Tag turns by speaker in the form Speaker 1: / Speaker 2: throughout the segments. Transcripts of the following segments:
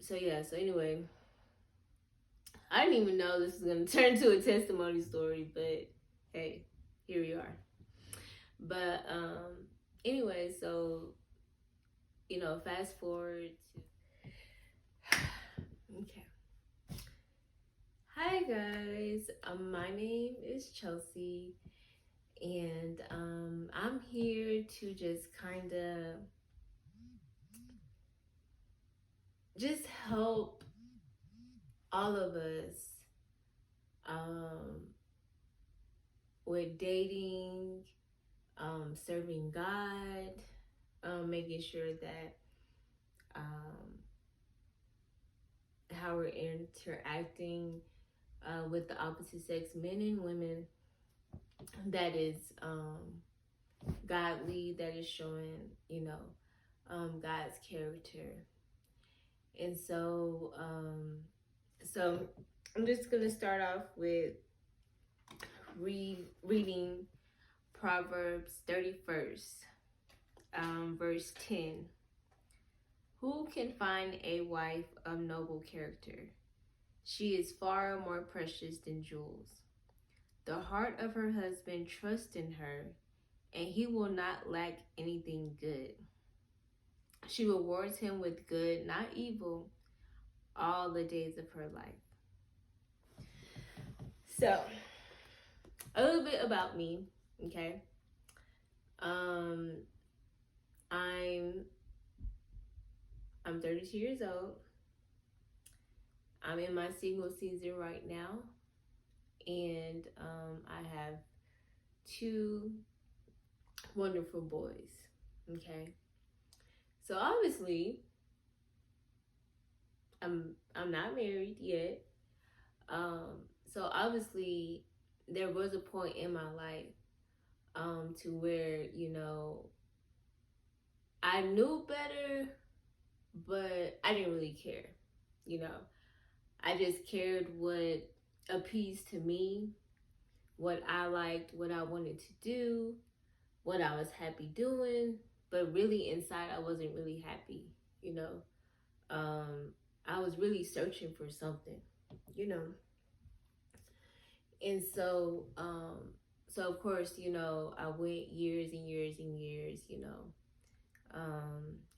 Speaker 1: So anyway, I didn't even know this was gonna turn to a testimony story, but hey, here we are. But anyway, so fast forward to okay. Hi guys, my name is Chelsea, and I'm here to just kind of just help all of us um, with dating, serving God, making sure that um, how we're interacting with the opposite sex, men and women, that is godly, that is showing, God's character. And so I'm just gonna start off with reading Proverbs 31st, verse 10. Who can find a wife of noble character? She is far more precious than jewels. The heart of her husband trusts in her, and he will not lack anything good. She rewards him with good, not evil, all the days of her life. So, a little bit about me, okay? I'm 32 years old. I'm in my single season right now, and I have two wonderful boys. Okay, so obviously, I'm not married yet. So obviously, there was a point in my life to where I knew better, but I didn't really care. You know, I just cared what appeased to me, what I liked, what I wanted to do, what I was happy doing. But really inside, I wasn't really happy. You know, I was really searching for something. You know, and so of course, I went years and years and years.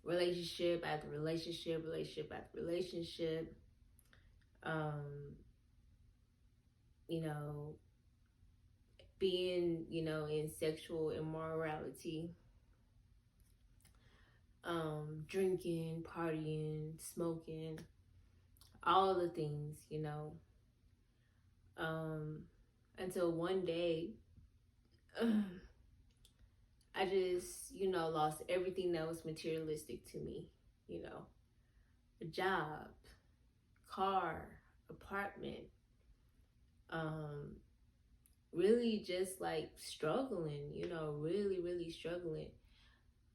Speaker 1: Relationship after relationship, relationship after relationship. Um, you know, being, in sexual immorality, drinking, partying, smoking, all the things, um, until one day, I just, lost everything that was materialistic to me, a job, car, apartment, um, really just like struggling, really, really struggling.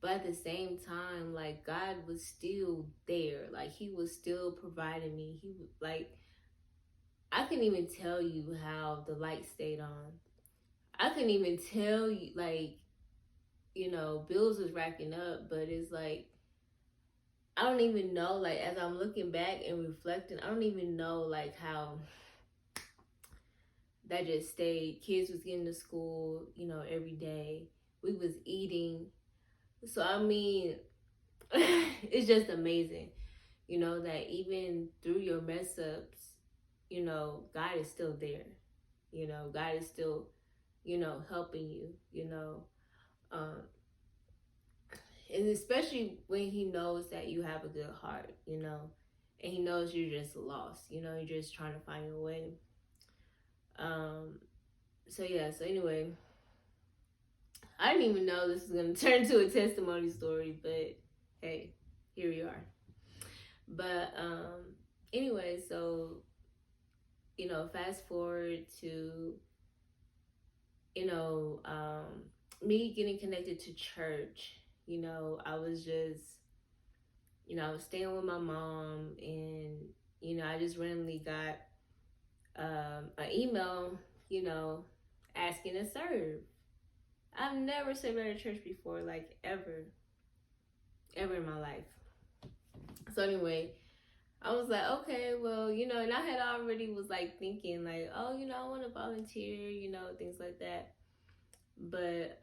Speaker 1: But at the same time, like God was still there. Like He was still providing me. He like I couldn't even tell you how the light stayed on. I couldn't even tell you bills was racking up, but it's like I don't even know, like as I'm looking back and reflecting, I don't even know like how that just stayed. Kids was getting to school, every day. We was eating. So I mean, it's just amazing, that even through your mess ups, God is still there. God is still, helping you, Um, and especially when He knows that you have a good heart, and He knows you're just lost, you're just trying to find your way. So yeah, so anyway, I didn't even know this was gonna turn to a testimony story, but hey, here we are. But anyway, so fast forward to me getting connected to church. I was just I was staying with my mom, and I just randomly got an email, asking to serve. I've never served at a church before, like ever in my life. So anyway, I was like, okay, well, and I had already was like thinking like, oh, I want to volunteer, things like that. But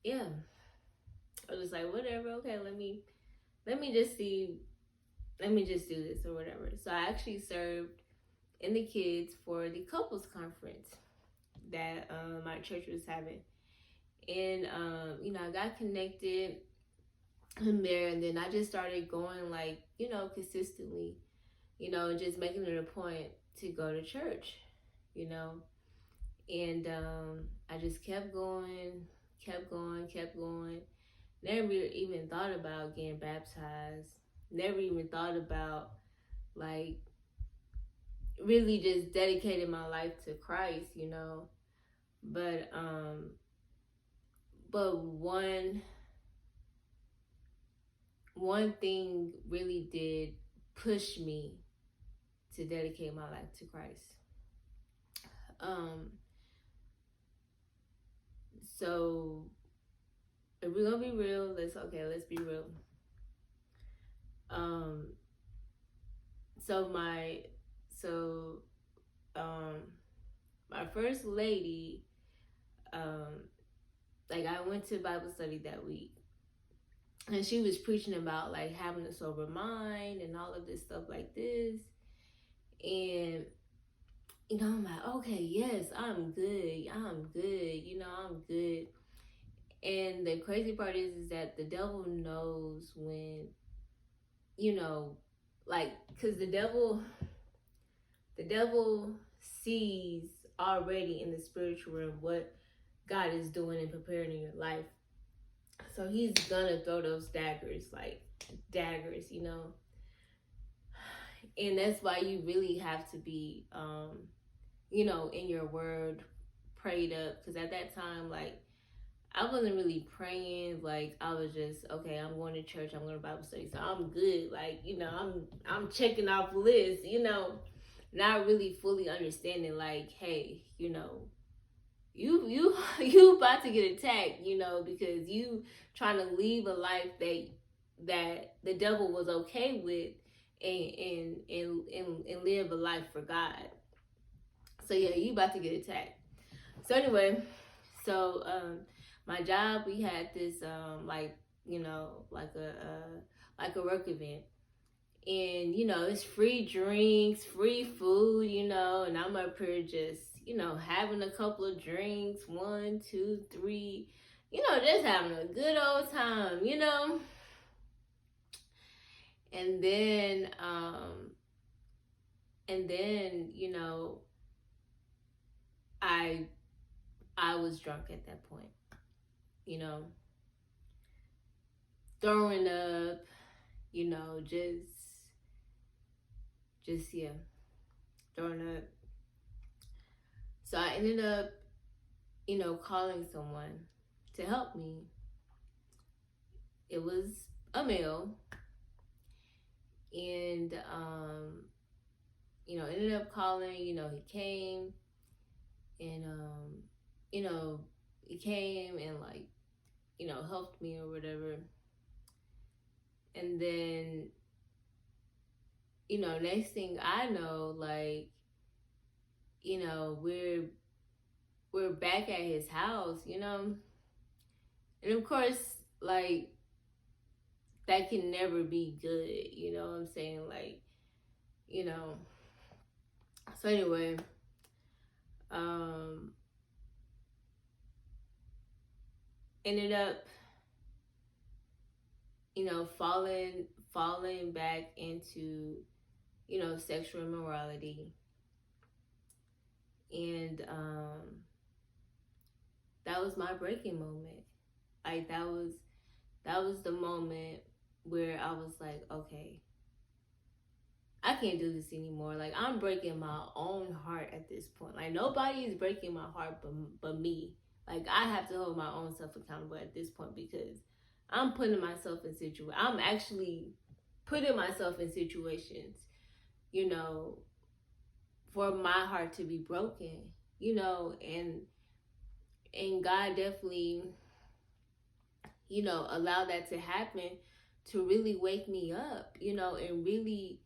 Speaker 1: yeah, I was like, whatever, okay, let me just see, let me just do this or whatever. So I actually served in the kids for the couples conference that my church was having. And I got connected in there, and then I just started going like, consistently, and just making it a point to go to church, you know. And I just kept going, kept going, kept going. Never even thought about getting baptized. Never even thought about like really just dedicating my life to Christ, But one thing really did push me to dedicate my life to Christ. So if we're gonna be real, let's be real. Um, so my first lady, like I went to Bible study that week, and she was preaching about like having a sober mind and all of this stuff like this, and I'm like, okay, yes, I'm good, I'm good. And the crazy part is that the devil knows when, like, because the devil sees already in the spiritual realm what God is doing and preparing in your life. So he's gonna throw those daggers, like daggers, And that's why you really have to be, in your word, prayed up. Because at that time, like, I wasn't really praying. Like, I was just, okay, I'm going to church, I'm going to Bible study, so I'm good. Like, I'm checking off lists, not really fully understanding. Like, hey, you about to get attacked, because you trying to leave a life that the devil was okay with, and live a life for God. So yeah, you about to get attacked. So anyway, so my job, we had this like, like a work event. And it's free drinks, free food, and I'm up here just, having a couple of drinks, 1, 2, 3, just having a good old time, And then I I was drunk at that point, you know, throwing up, just yeah, throwing up. So I ended up, calling someone to help me. It was a male, and ended up calling. He came, and he came and like, helped me or whatever. And then, next thing I know, like, we're back at his house, and of course, like, that can never be good, you know what I'm saying? Like, so anyway, ended up, falling back into, sexual immorality. And that was my breaking moment. Like, that was the moment where I was like, okay, I can't do this anymore. Like, I'm breaking my own heart at this point. Like, nobody is breaking my heart but me. Like, I have to hold my own self accountable at this point, because I'm putting myself in situations. I'm actually putting myself in situations, for my heart to be broken, and God definitely, allowed that to happen to really wake me up, and really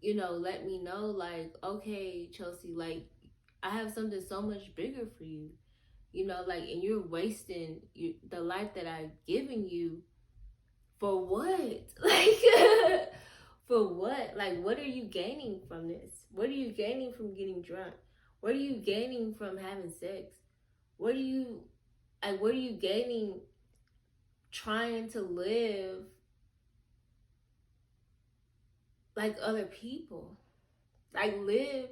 Speaker 1: let me know, like, okay, Chelsea, like, I have something so much bigger for you, like, and you're wasting the life that I've given you for what? Like, for what? Like, what are you gaining from this? What are you gaining from getting drunk? What are you gaining from having sex? What are you, what are you gaining trying to live like other people? Like, live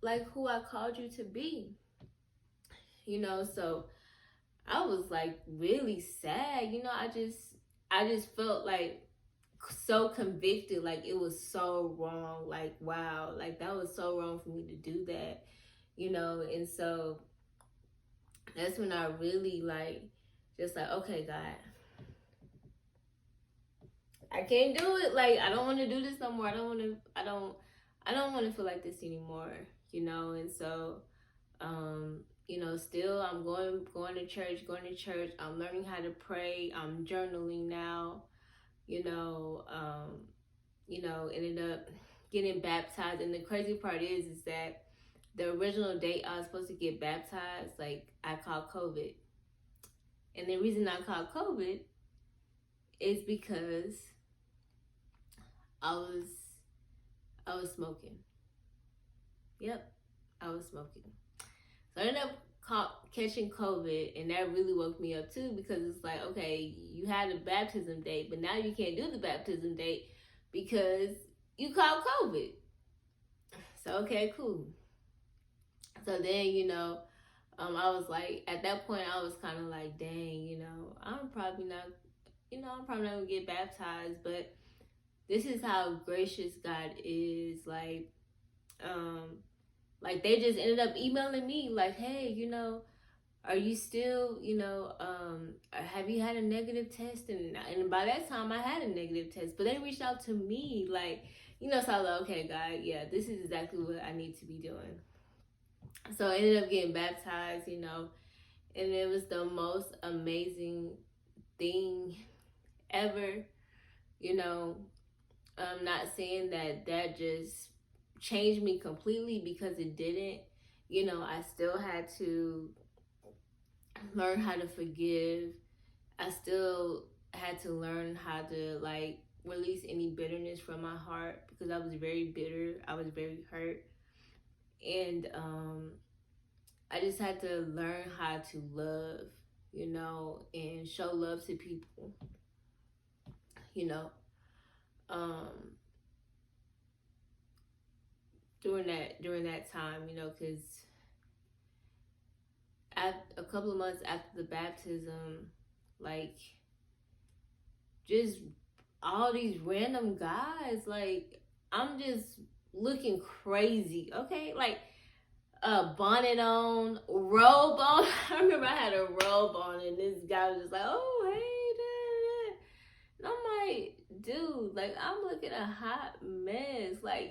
Speaker 1: like who I called you to be. So I was like really sad. I just felt like so convicted, like it was so wrong, like wow, like that was so wrong for me to do that, and so that's when I really like just like, okay, God, I can't do it. Like, I don't want to do this no more. I don't want to feel like this anymore, and so still I'm going to church. I'm learning how to pray. I'm journaling now, ended up getting baptized. And the crazy part is that the original date I was supposed to get baptized, like, I caught COVID. And the reason I caught COVID is because I was smoking. Yep, I was smoking. So I ended up catching COVID, and that really woke me up too, because it's like, okay, you had a baptism date, but now you can't do the baptism date because you caught COVID. So, okay, cool. So then, I was like, at that point, I was kind of like, dang, I'm probably not gonna get baptized, but this is how gracious God is. Like they just ended up emailing me like, hey, are you still, have you had a negative test? And by that time I had a negative test, but they reached out to me like, so I was like, okay, God, yeah, this is exactly what I need to be doing. So I ended up getting baptized, and it was the most amazing thing ever, I'm not saying that just changed me completely, because it didn't. I still had to learn how to forgive. I still had to learn how to like release any bitterness from my heart, because I was very bitter. I was very hurt. And I just had to learn how to love, and show love to people, you know. Um during that time, because at a couple of months after the baptism, like, just all these random guys, like, I'm just looking crazy, okay? Like, bonnet on, robe on. I remember I had a robe on, and this guy was just like, oh, hey, da, da. And I'm like, dude, like, I'm looking a hot mess, like,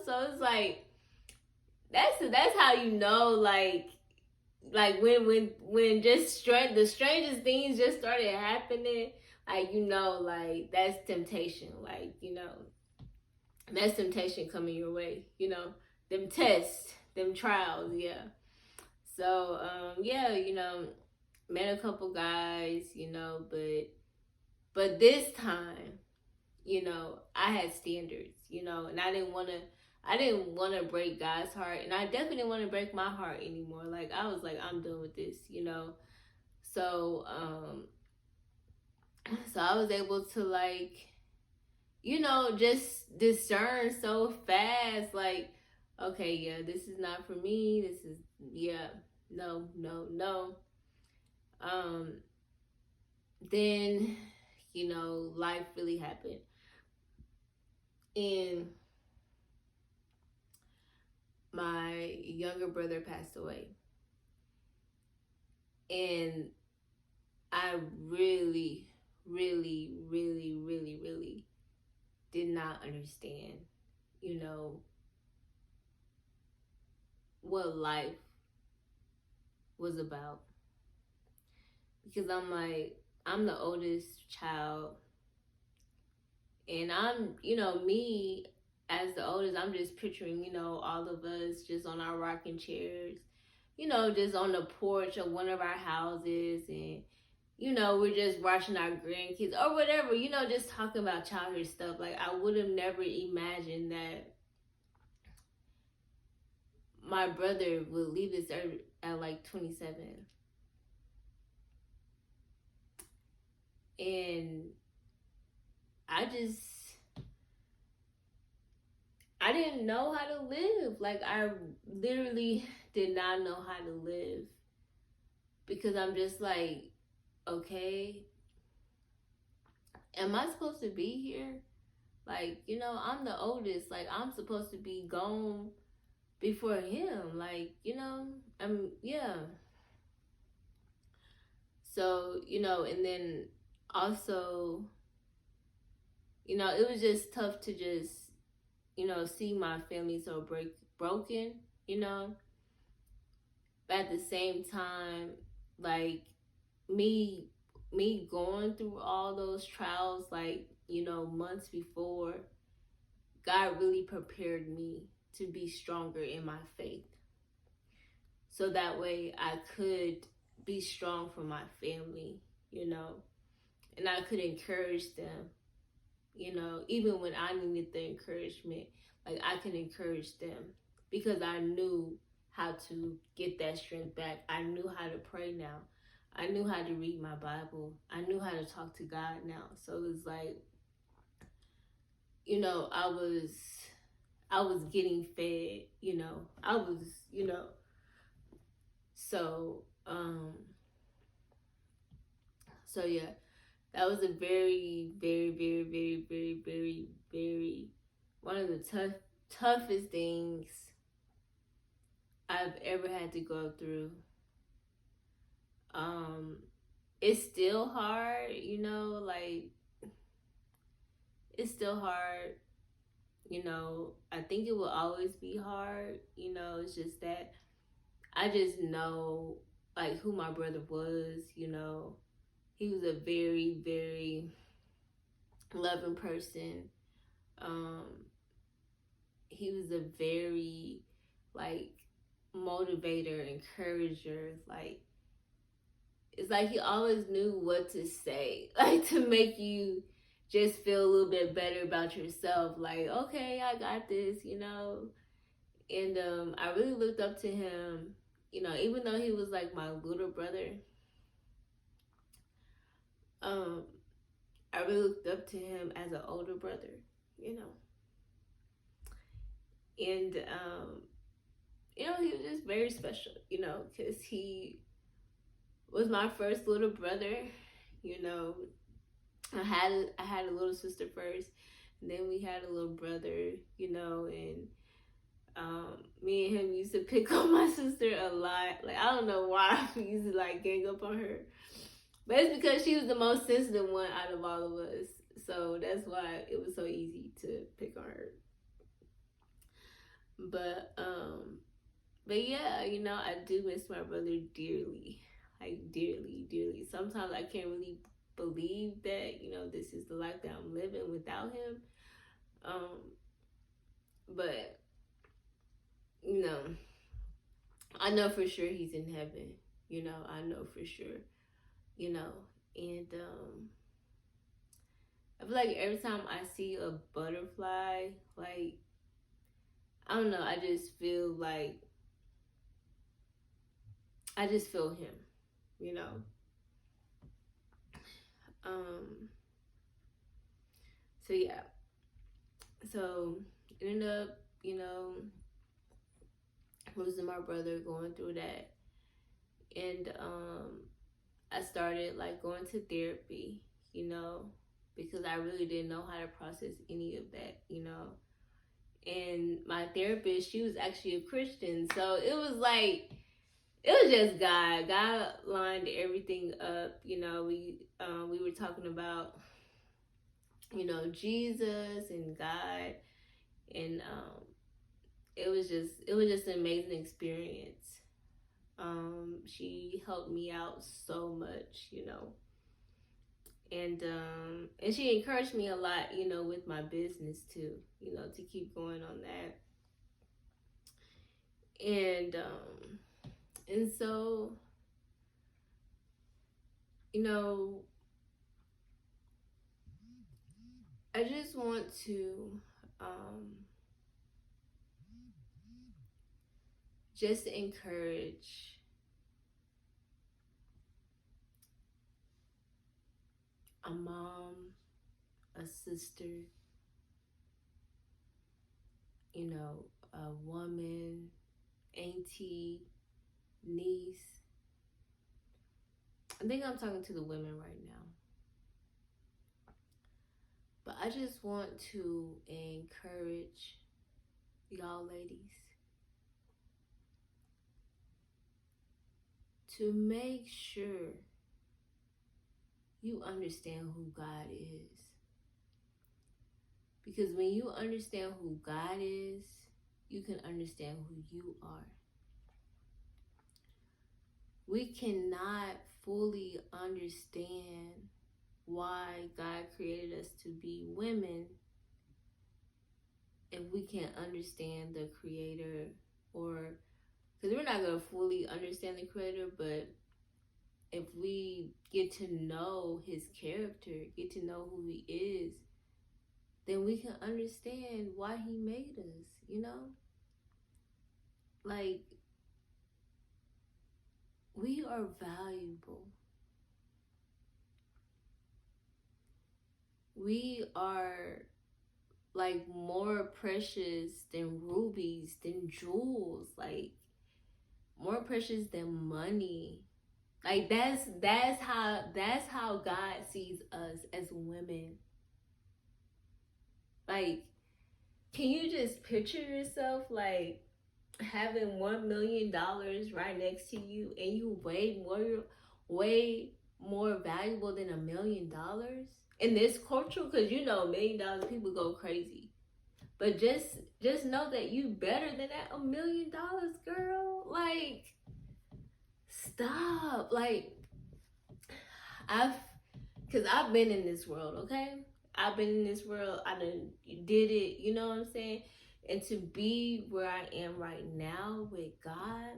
Speaker 1: so it's like, that's how like when just the strangest things just started happening, like, like, that's temptation, like, that's temptation coming your way, them tests, them trials, yeah. So yeah, met a couple guys, but this time, I had standards, and I didn't want to break God's heart, and I definitely didn't want to break my heart anymore. Like, I was like, I'm done with this, So so I was able to, like, just discern so fast, like, okay, yeah, this is not for me. This is, yeah, no, no, no. Then, life really happened. And my younger brother passed away. And I really, really, really, really, really did not understand, what life was about. Because I'm like, I'm the oldest child, And I'm, me as the oldest, I'm just picturing, all of us just on our rocking chairs, just on the porch of one of our houses, and we're just watching our grandkids or whatever, just talking about childhood stuff. Like, I would have never imagined that my brother would leave this earth at like 27. And I didn't know how to live. Like, I literally did not know how to live, because I'm just like, okay, am I supposed to be here? Like, I'm the oldest. Like, I'm supposed to be gone before him. Like, yeah. So, and then also, it was just tough to just, see my family so broken, but at the same time, like, me going through all those trials, like, months before, God really prepared me to be stronger in my faith, so that way I could be strong for my family, and I could encourage them, even when I needed the encouragement. Like, I can encourage them, because I knew how to get that strength back. I knew how to pray now. I knew how to read my Bible. I knew how to talk to God now. So it's like, I was getting fed, I was, so, so yeah, that was a very, very, very, very, very, very, very, one of the toughest things I've ever had to go through. It's still hard, like, it's still hard. I think it will always be hard. It's just that I just know, like, who my brother was. He was a very, very loving person. He was a very, like, motivator, encourager. Like, it's like he always knew what to say, like, to make you just feel a little bit better about yourself. Like, okay, I got this, And I really looked up to him, even though he was like my little brother. I really looked up to him as an older brother, And he was just very special, because he was my first little brother. I had a little sister first, and then we had a little brother, and me and him used to pick on my sister a lot. Like, I don't know why we used to, like, gang up on her, but it's because she was the most sensitive one out of all of us. So that's why it was so easy to pick on her. But yeah, I do miss my brother dearly, like, dearly, dearly. Sometimes I can't really believe that, this is the life that I'm living without him. But, I know for sure he's in heaven, I know for sure, and, I feel like every time I see a butterfly, like, I don't know, I just feel like, I just feel him, So yeah, so it ended up, losing my brother, going through that, and I started, like, going to therapy, because I really didn't know how to process any of that, and my therapist, she was actually a Christian, so it was like, it was just God lined everything up. We were talking about, Jesus and God, and it was just an amazing experience. She helped me out so much, And she encouraged me a lot, you know, with my business too, you know, to keep going on that. And so, you know, I just want to just encourage a mom, a sister, you know, a woman, auntie, niece. I think I'm talking to the women right now. But I just want to encourage y'all ladies to make sure you understand who God is. Because when you understand who God is, you can understand who you are. We cannot fully understand why God created us to be women if we can't understand the Creator, or because we're not going to fully understand the Creator, but if we get to know His character, get to know who He is, then we can understand why He made us, you know? Like, we are valuable. We are like more precious than rubies, than jewels, like more precious than money. Like that's how God sees us as women. Like, can you just picture yourself like having $1 million right next to you, and you way more valuable than $1 million in this culture? Because you know, $1 million people go crazy. But just know that you better than that $1 million, girl. Like, stop. Like, because I've been in this world, okay? I've been in this world. I done did it. You know what I'm saying? And to be where I am right now with God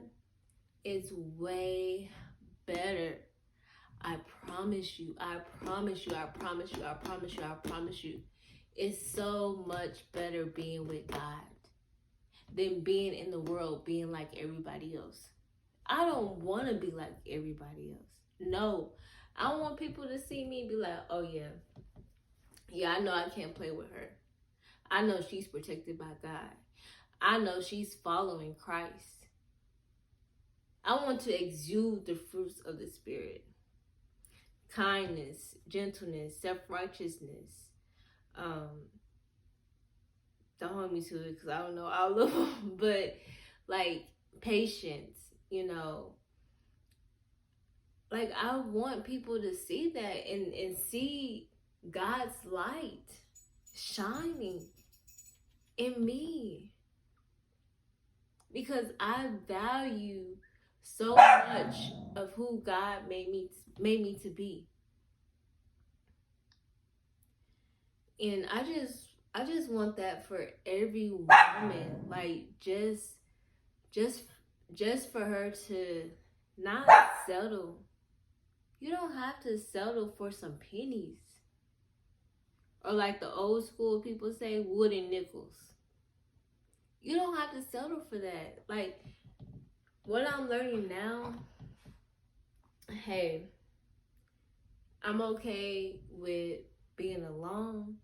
Speaker 1: is way better. I promise you. I promise you. I promise you. I promise you. I promise you. It's so much better being with God than being in the world, being like everybody else. I don't want to be like everybody else. No. I want people to see me and be like, oh yeah, I know I can't play with her. I know she's protected by God. I know she's following Christ. I want to exude the fruits of the Spirit. Kindness, gentleness, self-righteousness. Don't hold me to it because I don't know all of them. But like patience, you know. Like, I want people to see that and see God's light shining in me, because I value so much of who God made me to be. And I just want that for every woman. Like, just for her to not settle. You don't have to settle for some pennies. Or like the old school people say, wooden nickels. You don't have to settle for that. Like, what I'm learning now, hey, I'm okay with being alone,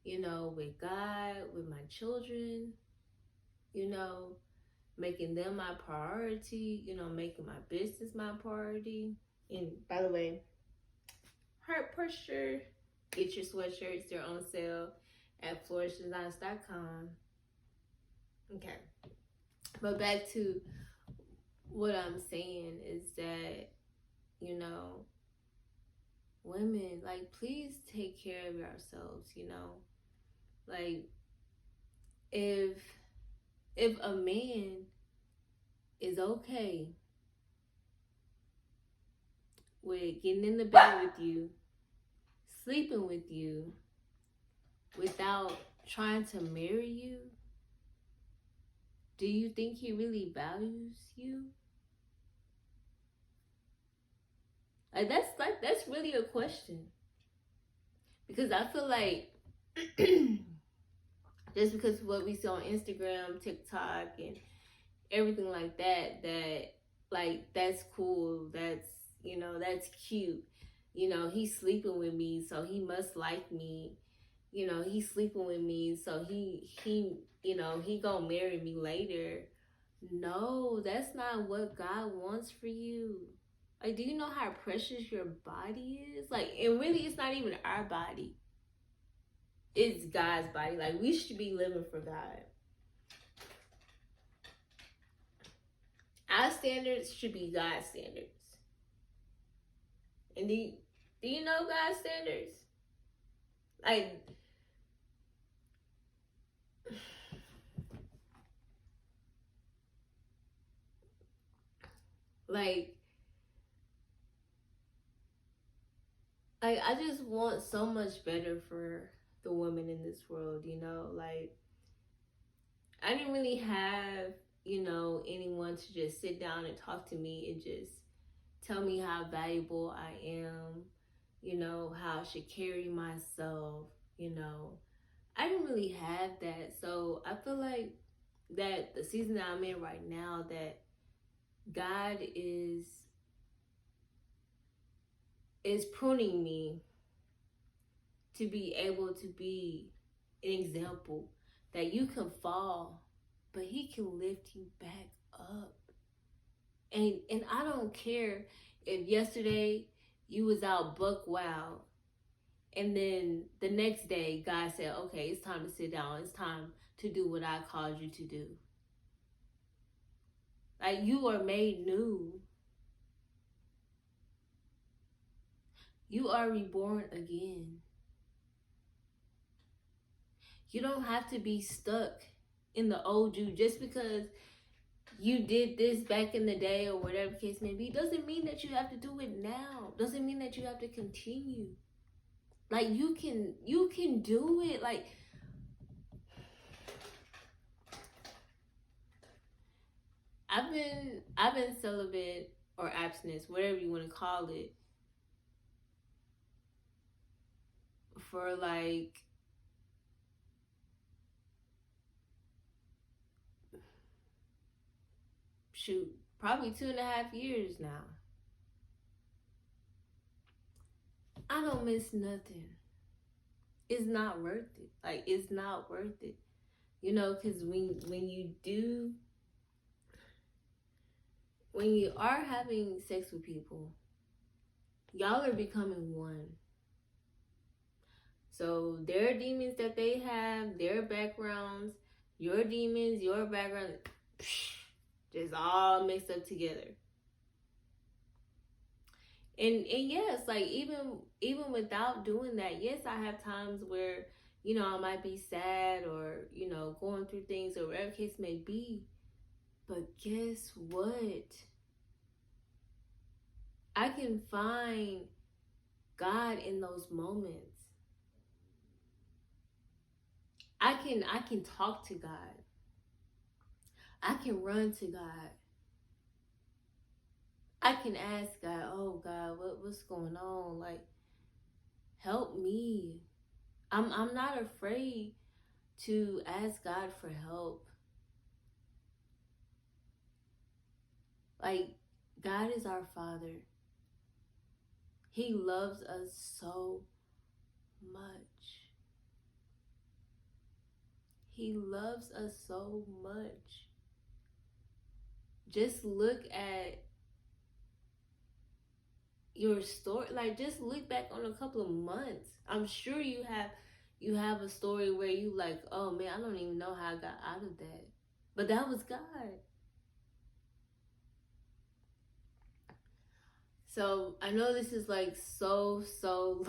Speaker 1: you know, with God, with my children, you know, making them my priority, you know, making my business my priority. And by the way, heart pressure, get your sweatshirts, they're on sale at flourishingdesigns.com. Okay. But back to what I'm saying is that, you know, women, like, please take care of yourselves, you know. Like, if a man is okay with getting in the bed with you sleeping with you without trying to marry you, do you think he really values you? That's really a question. Because I feel like just because of what we see on Instagram, TikTok, and everything like that, that's cool. That's cute. He's sleeping with me, so he must like me. He's sleeping with me, so he gonna marry me later. No, that's not what God wants for you. Like, do you know how precious your body is? Like, and really, it's not even our body. It's God's body. Like, we should be living for God. Our standards should be God's standards. And do you know God's standards? Like, I just want so much better for the women in this world, Like, I didn't really have, anyone to just sit down and talk to me and just tell me how valuable I am, how I should carry myself, I didn't really have that. So I feel like that the season that I'm in right now, that God is pruning me to be able to be an example that you can fall, but he can lift you back up. And I don't care if yesterday you was out buck wild, and then the next day God said, okay, it's time to sit down. It's time to do what I called you to do. Like, you are made new. You are reborn again. You don't have to be stuck in the old you just because you did this back in the day or whatever case may be. Doesn't mean that you have to do it now. Doesn't mean that you have to continue. Like, you can do it. Like, I've been celibate or abstinence, whatever you want to call it, for like probably 2.5 years now. I don't miss nothing. It's not worth it. Like, it's not worth it. Because when you are having sex with people, y'all are becoming one. So their demons that they have, their backgrounds, your demons, your background, just all mixed up together. And yes, like, even without doing that, yes, I have times where, I might be sad or, going through things or whatever case may be. But guess what? I can find God in those moments. I can talk to God. I can run to God. I can ask God, oh God, what's going on? Like, help me. I'm not afraid to ask God for help. Like, God is our Father. He loves us so much. He loves us so much. Just look at your story. Like, just look back on a couple of months. I'm sure you have a story where you like, oh man, I don't even know how I got out of that. But that was God. So I know this is like so long,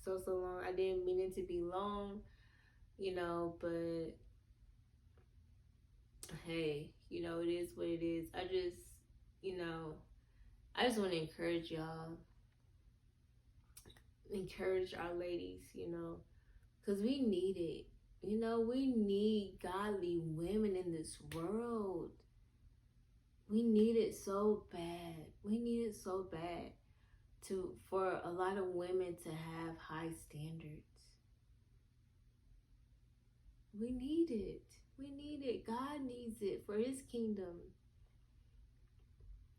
Speaker 1: so long. I didn't mean it to be long, but hey, it is what it is. I just want to encourage y'all. encourage our ladies, because we need it. We need godly women in this world. We need it so bad. We need it so bad for a lot of women to have high standards. We need it. We need it. God needs it for his kingdom.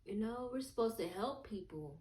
Speaker 1: We're supposed to help people.